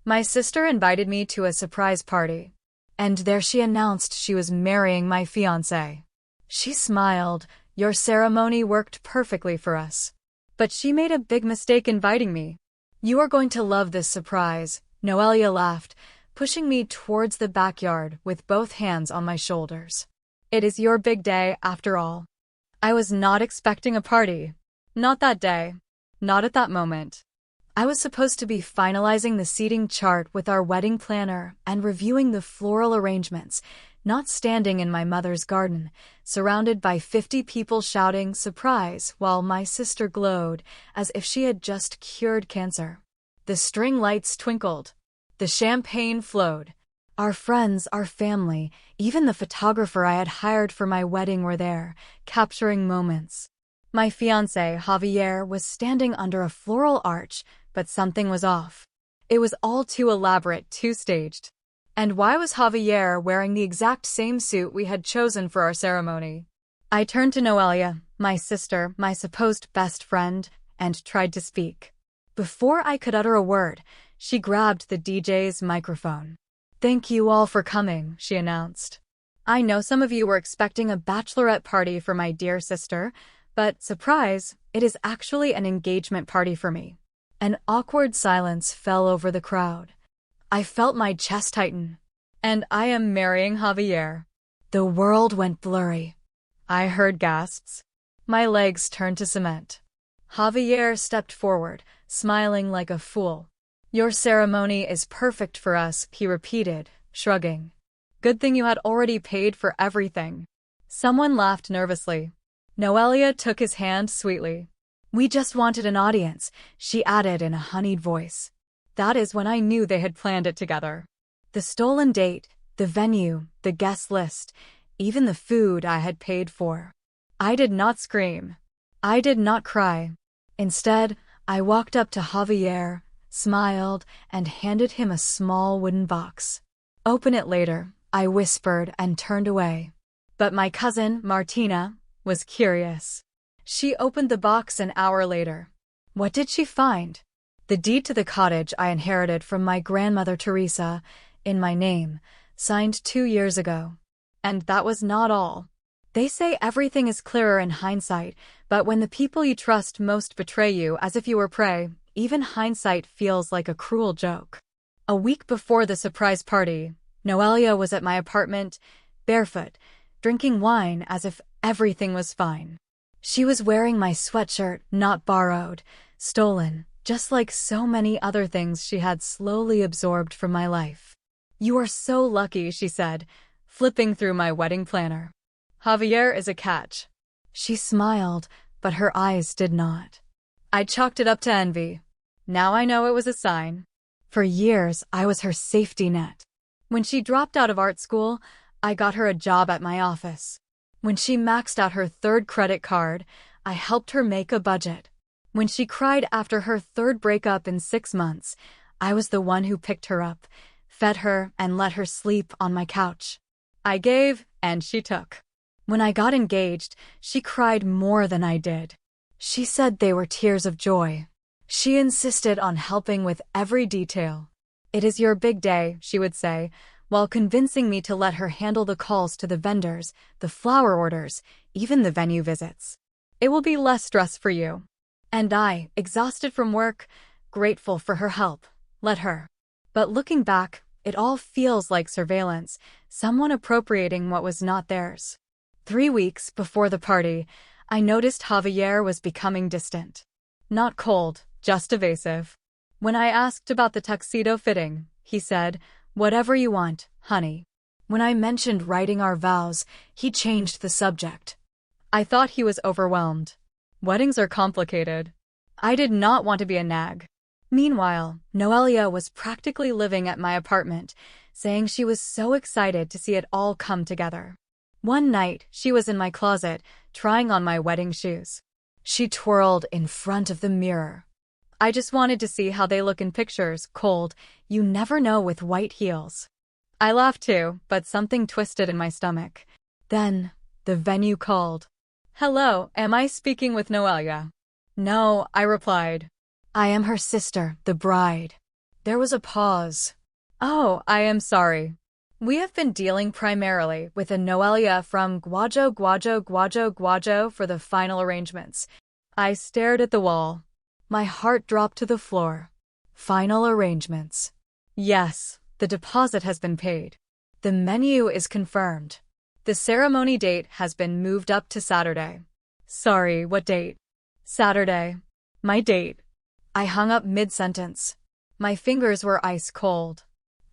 My sister invited me to a surprise party, and there she announced she was marrying my fiancé. She smiled. Your ceremony worked perfectly for us. But she made a big mistake inviting me. You are going to love this surprise, Noelia laughed, pushing me towards the backyard with both hands on my shoulders. It is your big day, after all. I was not expecting a party. Not that day. Not at that moment. I was supposed to be finalizing the seating chart with our wedding planner and reviewing the floral arrangements, not standing in my mother's garden, surrounded by 50 people shouting surprise while my sister glowed as if she had just cured cancer. The string lights twinkled. The champagne flowed. Our friends, our family, even the photographer I had hired for my wedding were there, capturing moments. My fiancé, Javier, was standing under a floral arch, but something was off. It was all too elaborate, too staged. And why was Javier wearing the exact same suit we had chosen for our ceremony? I turned to Noelia, my sister, my supposed best friend, and tried to speak. Before I could utter a word, she grabbed the DJ's microphone. Thank you all for coming, she announced. I know some of you were expecting a bachelorette party for my dear sister, but surprise, it is actually an engagement party for me. An awkward silence fell over the crowd. I felt my chest tighten. And I am marrying Javier. The world went blurry. I heard gasps. My legs turned to cement. Javier stepped forward, smiling like a fool. Your ceremony is perfect for us, he repeated, shrugging. Good thing you had already paid for everything. Someone laughed nervously. Noelia took his hand sweetly. We just wanted an audience, she added in a honeyed voice. That is when I knew they had planned it together. The stolen date, the venue, the guest list, even the food I had paid for. I did not scream. I did not cry. Instead, I walked up to Javier, smiled, and handed him a small wooden box. Open it later, I whispered and turned away. But my cousin, Martina, was curious. She opened the box an hour later. What did she find? The deed to the cottage I inherited from my grandmother Teresa, in my name, signed 2 years ago. And that was not all. They say everything is clearer in hindsight, but when the people you trust most betray you as if you were prey, even hindsight feels like a cruel joke. A week before the surprise party, Noelia was at my apartment, barefoot, drinking wine as if everything was fine. She was wearing my sweatshirt, not borrowed, stolen, just like so many other things she had slowly absorbed from my life. You are so lucky, she said, flipping through my wedding planner. Javier is a catch. She smiled, but her eyes did not. I chalked it up to envy. Now I know it was a sign. For years, I was her safety net. When she dropped out of art school, I got her a job at my office. When she maxed out her 3rd credit card, I helped her make a budget. When she cried after her 3rd breakup in 6 months, I was the one who picked her up, fed her, and let her sleep on my couch. I gave, and she took. When I got engaged, she cried more than I did. She said they were tears of joy. She insisted on helping with every detail. It is your big day, she would say, while convincing me to let her handle the calls to the vendors, the flower orders, even the venue visits. It will be less stress for you. And I, exhausted from work, grateful for her help, let her. But looking back, it all feels like surveillance, someone appropriating what was not theirs. 3 weeks before the party, I noticed Javier was becoming distant. Not cold, just evasive. When I asked about the tuxedo fitting, he said, "Whatever you want, honey." When I mentioned writing our vows, he changed the subject. I thought he was overwhelmed. Weddings are complicated. I did not want to be a nag. Meanwhile, Noelia was practically living at my apartment, saying she was so excited to see it all come together. One night, she was in my closet, trying on my wedding shoes. She twirled in front of the mirror. I just wanted to see how they look in pictures, cold, you never know with white heels. I laughed too, but something twisted in my stomach. Then, the venue called. "Hello, am I speaking with Noelia?" "No," I replied. "I am her sister, the bride." There was a pause. Oh, I am sorry. We have been dealing primarily with a Noelia from Guajo for the final arrangements. I stared at the wall. My heart dropped to the floor. Final arrangements. Yes, the deposit has been paid. The menu is confirmed. The ceremony date has been moved up to Saturday. Sorry, what date? Saturday. My date. I hung up mid-sentence. My fingers were ice cold.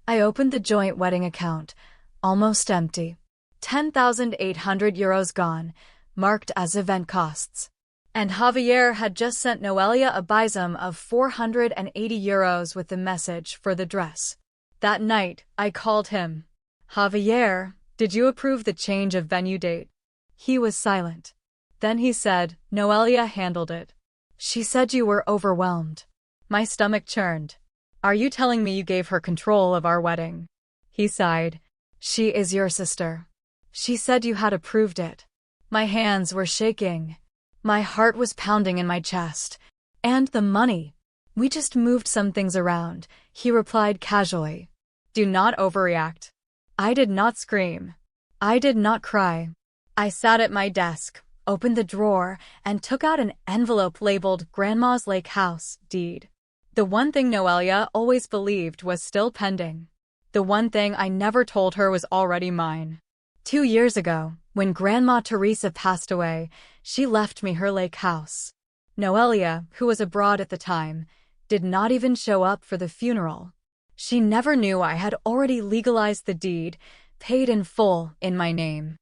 I opened the joint wedding account, almost empty. 10,800 euros gone, marked as event costs. And Javier had just sent Noelia a bizum of 480 euros with the message for the dress. That night, I called him. Javier, did you approve the change of venue date? He was silent. Then he said, Noelia handled it. She said you were overwhelmed. My stomach churned. Are you telling me you gave her control of our wedding? He sighed. She is your sister. She said you had approved it. My hands were shaking. My heart was pounding in my chest. And the money. We just moved some things around, he replied casually. Do not overreact. I did not scream. I did not cry. I sat at my desk, opened the drawer, and took out an envelope labeled Grandma's Lake House deed. The one thing Noelia always believed was still pending. The one thing I never told her was already mine. 2 years ago, when Grandma Teresa passed away, she left me her lake house. Noelia, who was abroad at the time, did not even show up for the funeral. She never knew I had already legalized the deed, paid in full, in my name.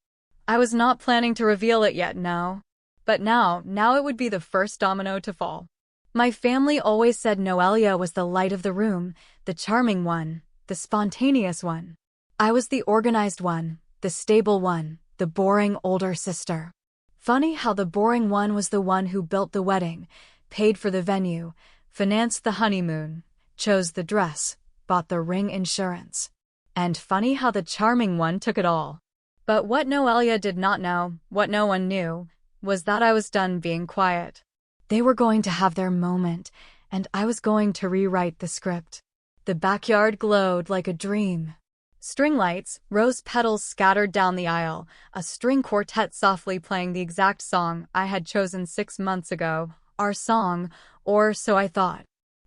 I was not planning to reveal it yet, no. But now it would be the first domino to fall. My family always said Noelia was the light of the room, the charming one, the spontaneous one. I was the organized one, the stable one, the boring older sister. Funny how the boring one was the one who built the wedding, paid for the venue, financed the honeymoon, chose the dress, bought the ring insurance. And funny how the charming one took it all. But what Noelia did not know, what no one knew, was that I was done being quiet. They were going to have their moment, and I was going to rewrite the script. The backyard glowed like a dream. String lights, rose petals scattered down the aisle, a string quartet softly playing the exact song I had chosen 6 months ago, our song, or so I thought.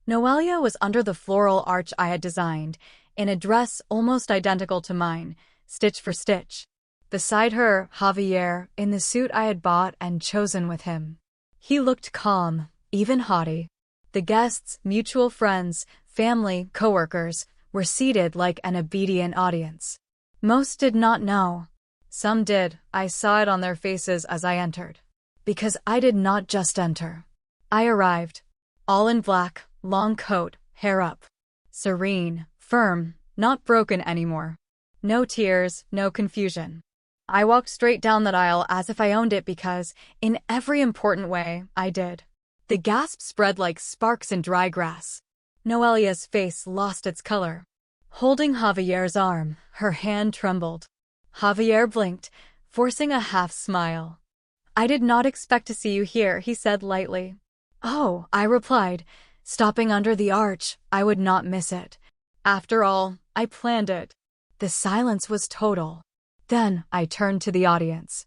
Noelia was under the floral arch I had designed, in a dress almost identical to mine, stitch for stitch. Beside her, Javier, in the suit I had bought and chosen with him. He looked calm, even haughty. The guests, mutual friends, family, coworkers, were seated like an obedient audience. Most did not know. Some did, I saw it on their faces as I entered. Because I did not just enter. I arrived. All in black, long coat, hair up. Serene, firm, not broken anymore. No tears, no confusion. I walked straight down that aisle as if I owned it because, in every important way, I did. The gasp spread like sparks in dry grass. Noelia's face lost its color. Holding Javier's arm, her hand trembled. Javier blinked, forcing a half smile. I did not expect to see you here, he said lightly. Oh, I replied, stopping under the arch, I would not miss it. After all, I planned it. The silence was total. Then, I turned to the audience.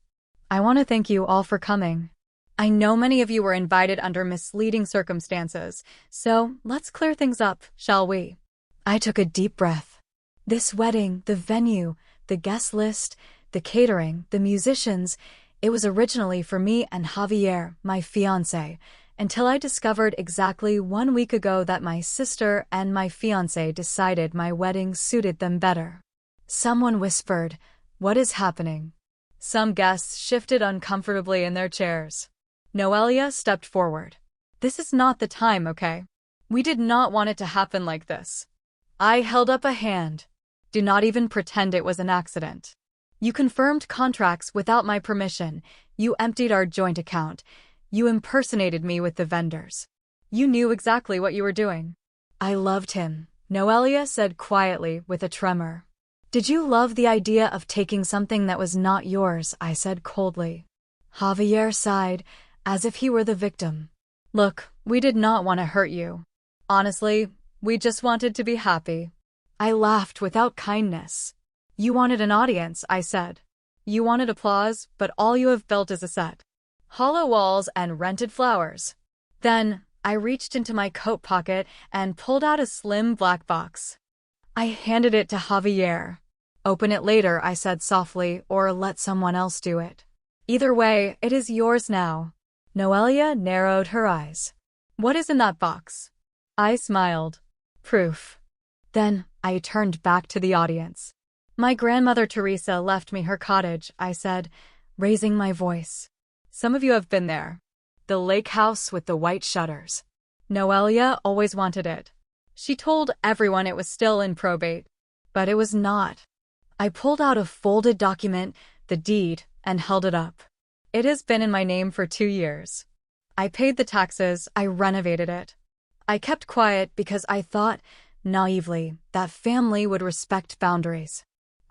I want to thank you all for coming. I know many of you were invited under misleading circumstances, so let's clear things up, shall we? I took a deep breath. This wedding, the venue, the guest list, the catering, the musicians, it was originally for me and Javier, my fiancé, until I discovered exactly 1 week ago that my sister and my fiancé decided my wedding suited them better. Someone whispered, "What is happening?" Some guests shifted uncomfortably in their chairs. Noelia stepped forward. This is not the time, okay? We did not want it to happen like this. I held up a hand. Do not even pretend it was an accident. You confirmed contracts without my permission. You emptied our joint account. You impersonated me with the vendors. You knew exactly what you were doing. I loved him, Noelia said quietly with a tremor. Did you love the idea of taking something that was not yours? I said coldly. Javier sighed, as if he were the victim. Look, we did not want to hurt you. Honestly, We just wanted to be happy. I laughed without kindness. You wanted an audience, I said. You wanted applause, but all you have built is a set. Hollow walls and rented flowers. Then, I reached into my coat pocket and pulled out a slim black box. I handed it to Javier. Open it later, I said softly, or let someone else do it. Either way, it is yours now. Noelia narrowed her eyes. What is in that box? I smiled. Proof. Then, I turned back to the audience. My grandmother Teresa left me her cottage, I said, raising my voice. Some of you have been there. The lake house with the white shutters. Noelia always wanted it. She told everyone it was still in probate. But it was not. I pulled out a folded document, the deed, and held it up. It has been in my name for 2 years. I paid the taxes, I renovated it. I kept quiet because I thought, naively, that family would respect boundaries.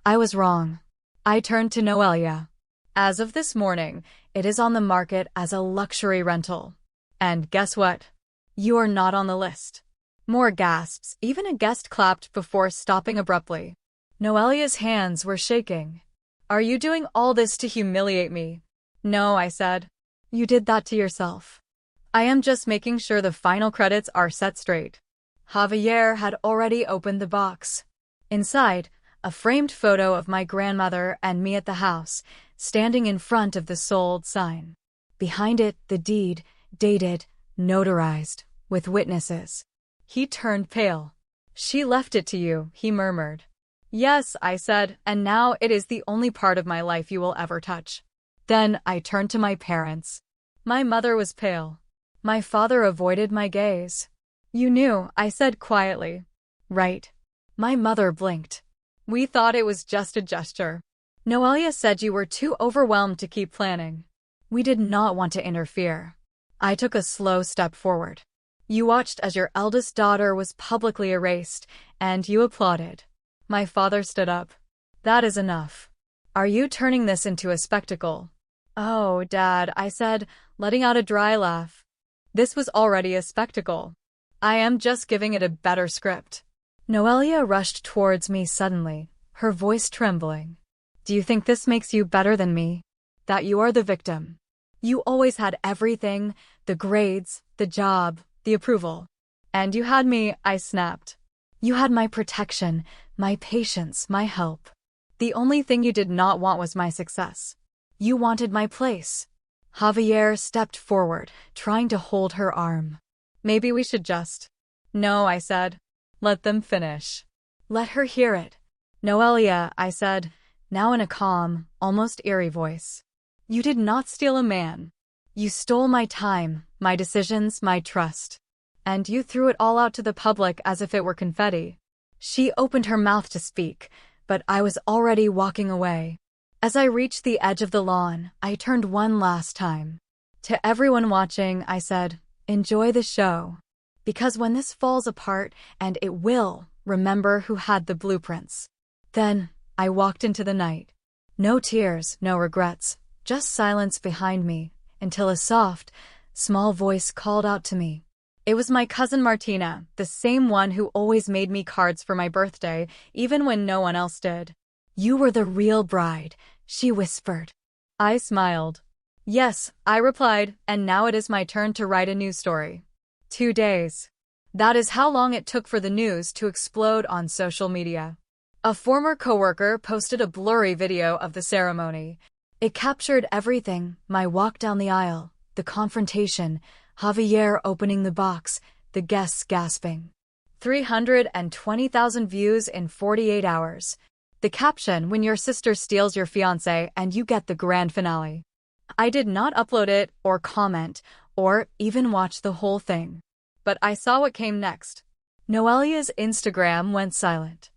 I was wrong. I turned to Noelia. As of this morning, it is on the market as a luxury rental. And guess what? You are not on the list. More gasps, even a guest clapped before stopping abruptly. Noelia's hands were shaking. Are you doing all this to humiliate me? No, I said. You did that to yourself. I am just making sure the final credits are set straight. Javier had already opened the box. Inside, a framed photo of my grandmother and me at the house, standing in front of the sold sign. Behind it, the deed, dated, notarized, with witnesses. He turned pale. She left it to you, he murmured. Yes, I said, and now it is the only part of my life you will ever touch. Then I turned to my parents. My mother was pale. My father avoided my gaze. You knew, I said quietly. Right. My mother blinked. We thought it was just a gesture. Noelia said you were too overwhelmed to keep planning. We did not want to interfere. I took a slow step forward. You watched as your eldest daughter was publicly erased, and you applauded. My father stood up. That is enough. Are you turning this into a spectacle? Oh, Dad, I said, letting out a dry laugh. This was already a spectacle. I am just giving it a better script. Noelia rushed towards me suddenly, her voice trembling. Do you think this makes you better than me? That you are the victim? You always had everything, the grades, the job, the approval. And you had me, I snapped. You had my protection, my patience, my help. The only thing you did not want was my success. You wanted my place. Javier stepped forward, trying to hold her arm. Maybe we should just... No, I said. Let them finish. Let her hear it. Noelia, I said, now in a calm, almost eerie voice. You did not steal a man. You stole my time, my decisions, my trust. And you threw it all out to the public as if it were confetti. She opened her mouth to speak, but I was already walking away. As I reached the edge of the lawn, I turned one last time. To everyone watching, I said, enjoy the show. Because when this falls apart, and it will, remember who had the blueprints. Then, I walked into the night. No tears, no regrets, just silence behind me, until a soft, small voice called out to me. It was my cousin Martina, the same one who always made me cards for my birthday, even when no one else did. You were the real bride, she whispered. I smiled. Yes, I replied, and now it is my turn to write a news story. 2 days. That is how long it took for the news to explode on social media. A former coworker posted a blurry video of the ceremony. It captured everything, my walk down the aisle, the confrontation, Javier opening the box, the guests gasping. 320,000 views in 48 hours. The caption, when your sister steals your fiancé and you get the grand finale. I did not upload it, or comment, or even watch the whole thing. But I saw what came next. Noelia's Instagram went silent.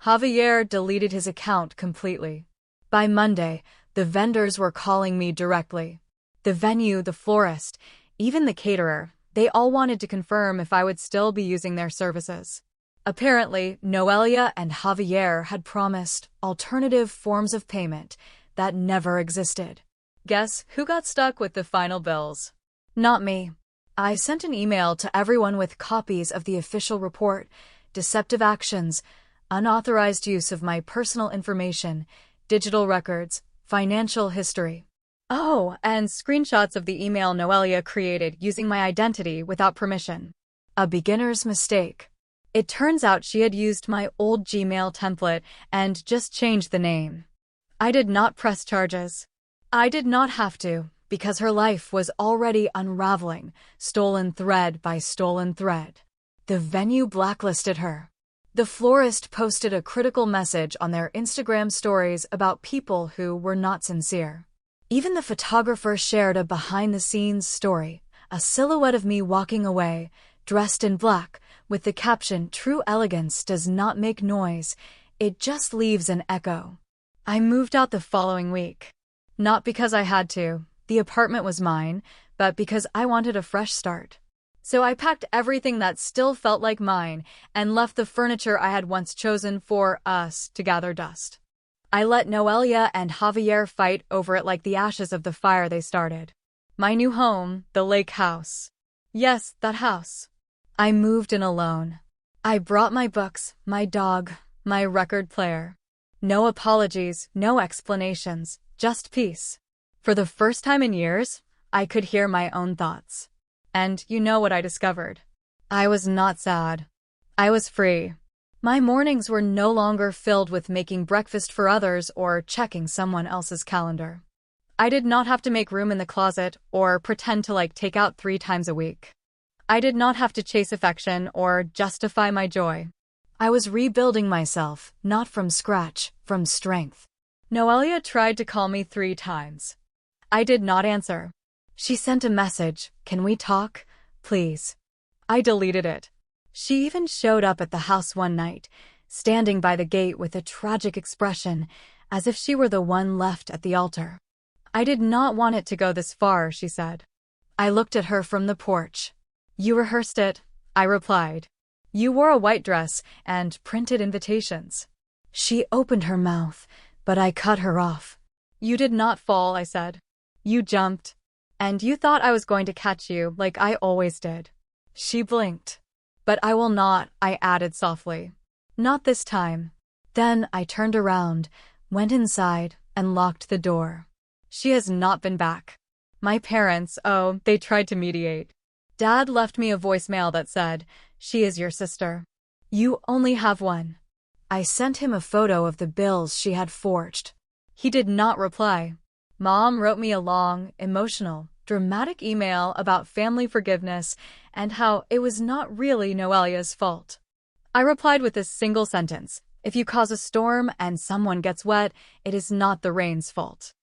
Javier deleted his account completely. By Monday, the vendors were calling me directly. The venue, the florist, even the caterer, they all wanted to confirm if I would still be using their services. Apparently, Noelia and Javier had promised alternative forms of payment that never existed. Guess who got stuck with the final bills? Not me. I sent an email to everyone with copies of the official report, deceptive actions, unauthorized use of my personal information, digital records, financial history. Oh, and screenshots of the email Noelia created using my identity without permission. A beginner's mistake. It turns out she had used my old Gmail template and just changed the name. I did not press charges. I did not have to, because her life was already unraveling, stolen thread by stolen thread. The venue blacklisted her. The florist posted a critical message on their Instagram stories about people who were not sincere. Even the photographer shared a behind-the-scenes story, a silhouette of me walking away, dressed in black, with the caption, "True elegance does not make noise, it just leaves an echo." I moved out the following week. Not because I had to, the apartment was mine, but because I wanted a fresh start. So I packed everything that still felt like mine and left the furniture I had once chosen for us to gather dust. I let Noelia and Javier fight over it like the ashes of the fire they started. My new home, the lake house. Yes, that house. I moved in alone. I brought my books, my dog, my record player. No apologies, no explanations, just peace. For the first time in years, I could hear my own thoughts. And you know what I discovered? I was not sad. I was free. My mornings were no longer filled with making breakfast for others or checking someone else's calendar. I did not have to make room in the closet or pretend to take out 3 times a week. I did not have to chase affection or justify my joy. I was rebuilding myself, not from scratch, from strength. Noelia tried to call me 3 times. I did not answer. She sent a message, "Can we talk, please?" I deleted it. She even showed up at the house one night, standing by the gate with a tragic expression, as if she were the one left at the altar. "I did not want it to go this far," she said. I looked at her from the porch. "You rehearsed it," I replied. "You wore a white dress and printed invitations." She opened her mouth, but I cut her off. "You did not fall," I said. "You jumped. And you thought I was going to catch you like I always did." She blinked. "But I will not," I added softly. "Not this time." Then I turned around, went inside, and locked the door. She has not been back. My parents, they tried to mediate. Dad left me a voicemail that said, "She is your sister. You only have one." I sent him a photo of the bills she had forged. He did not reply. Mom wrote me a long, emotional, dramatic email about family forgiveness and how it was not really Noelia's fault. I replied with this single sentence: "If you cause a storm and someone gets wet, it is not the rain's fault."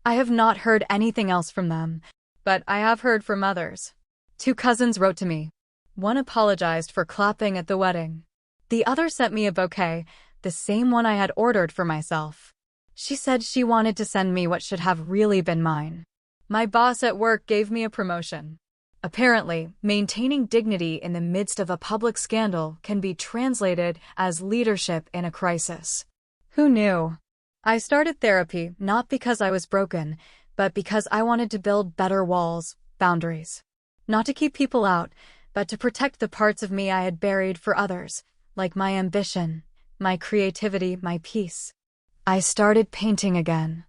I have not heard anything else from them, but I have heard from others. 2 cousins wrote to me. One apologized for clapping at the wedding. The other sent me a bouquet, the same one I had ordered for myself. She said she wanted to send me what should have really been mine. My boss at work gave me a promotion. Apparently, maintaining dignity in the midst of a public scandal can be translated as leadership in a crisis. Who knew? I started therapy not because I was broken, but because I wanted to build better walls, boundaries. Not to keep people out, but to protect the parts of me I had buried for others, like my ambition, my creativity, my peace. I started painting again.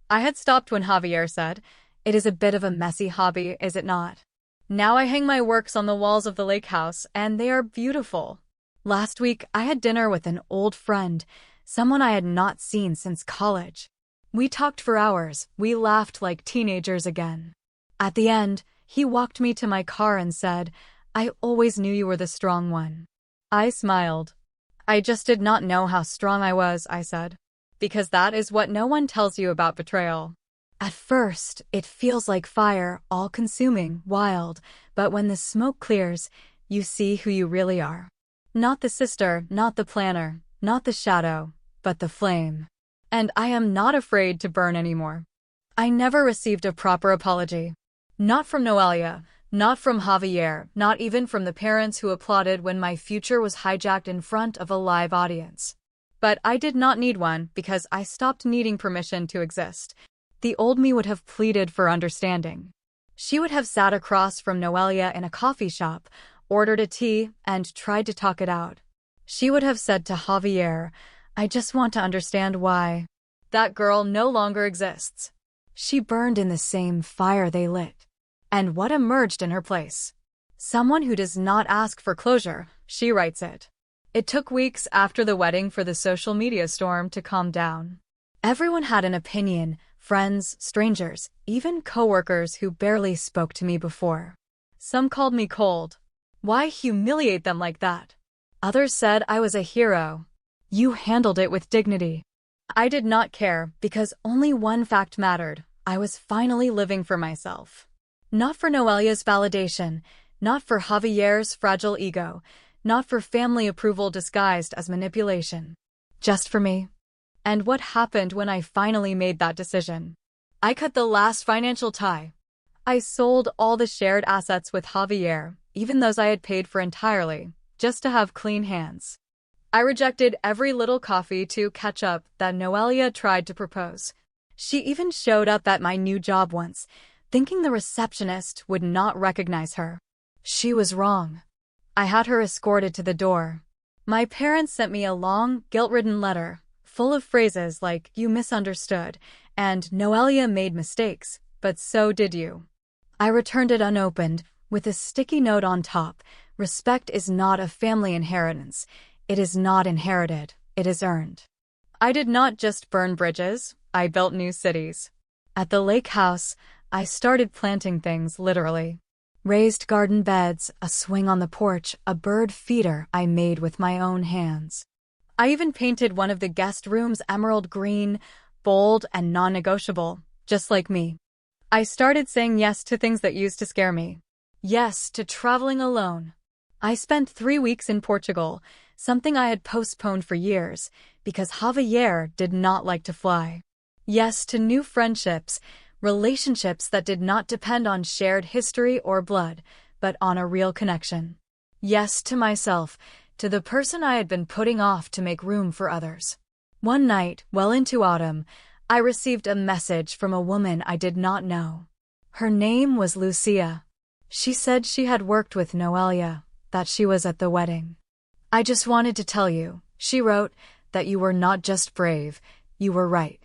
I had stopped when Javier said, "It is a bit of a messy hobby, is it not?" Now I hang my works on the walls of the lake house, and they are beautiful. Last week, I had dinner with an old friend, someone I had not seen since college. We talked for hours, we laughed like teenagers again. At the end, he walked me to my car and said, "I always knew you were the strong one." I smiled. "I just did not know how strong I was," I said. Because that is what no one tells you about betrayal. At first, it feels like fire, all-consuming, wild, but when the smoke clears, you see who you really are. Not the sister, not the planner, not the shadow, but the flame. And I am not afraid to burn anymore. I never received a proper apology. Not from Noelia, not from Javier, not even from the parents who applauded when my future was hijacked in front of a live audience. But I did not need one because I stopped needing permission to exist. The old me would have pleaded for understanding. She would have sat across from Noelia in a coffee shop, ordered a tea, and tried to talk it out. She would have said to Javier, "I just want to understand why. That girl no longer exists." She burned in the same fire they lit. And what emerged in her place? Someone who does not ask for closure, she writes it. It took weeks after the wedding for the social media storm to calm down. Everyone had an opinion, friends, strangers, even coworkers who barely spoke to me before. Some called me cold. Why humiliate them like that? Others said I was a hero. You handled it with dignity. I did not care because only one fact mattered. I was finally living for myself. Not for Noelia's validation, not for Javier's fragile ego, not for family approval disguised as manipulation. Just for me. And what happened when I finally made that decision? I cut the last financial tie. I sold all the shared assets with Javier, even those I had paid for entirely, just to have clean hands. I rejected every little coffee to catch up that Noelia tried to propose. She even showed up at my new job once, thinking the receptionist would not recognize her. She was wrong. I had her escorted to the door. My parents sent me a long, guilt-ridden letter, full of phrases like, "You misunderstood," and "Noelia made mistakes, but so did you." I returned it unopened, with a sticky note on top. Respect is not a family inheritance. It is not inherited, it is earned. I did not just burn bridges, I built new cities. At the lake house, I started planting things literally. Raised garden beds, a swing on the porch, a bird feeder I made with my own hands. I even painted one of the guest rooms emerald green, bold and non-negotiable, just like me. I started saying yes to things that used to scare me. Yes to traveling alone. I spent 3 weeks in Portugal, something I had postponed for years, because Javier did not like to fly. Yes to new friendships, relationships that did not depend on shared history or blood, but on a real connection. Yes to myself, to the person I had been putting off to make room for others. One night, well into autumn, I received a message from a woman I did not know. Her name was Lucia. She said she had worked with Noelia, that she was at the wedding. "I just wanted to tell you," she wrote, "that you were not just brave, you were right.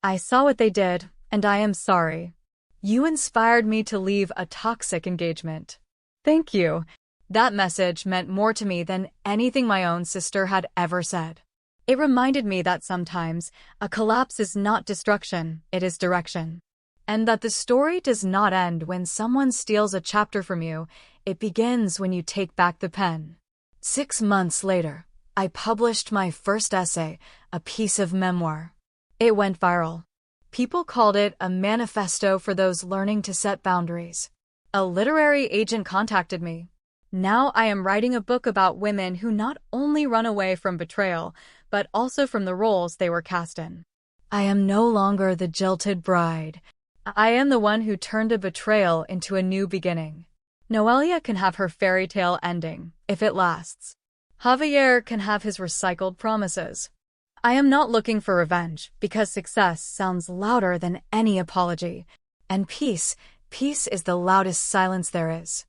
I saw what they did, and I am sorry. You inspired me to leave a toxic engagement. Thank you." That message meant more to me than anything my own sister had ever said. It reminded me that sometimes a collapse is not destruction, it is direction. And that the story does not end when someone steals a chapter from you, it begins when you take back the pen. 6 months later, I published my first essay, a piece of memoir. It went viral. People called it a manifesto for those learning to set boundaries. A literary agent contacted me. Now I am writing a book about women who not only run away from betrayal, but also from the roles they were cast in. I am no longer the jilted bride. I am the one who turned a betrayal into a new beginning. Noelia can have her fairy tale ending, if it lasts. Javier can have his recycled promises. I am not looking for revenge, because success sounds louder than any apology. And peace is the loudest silence there is.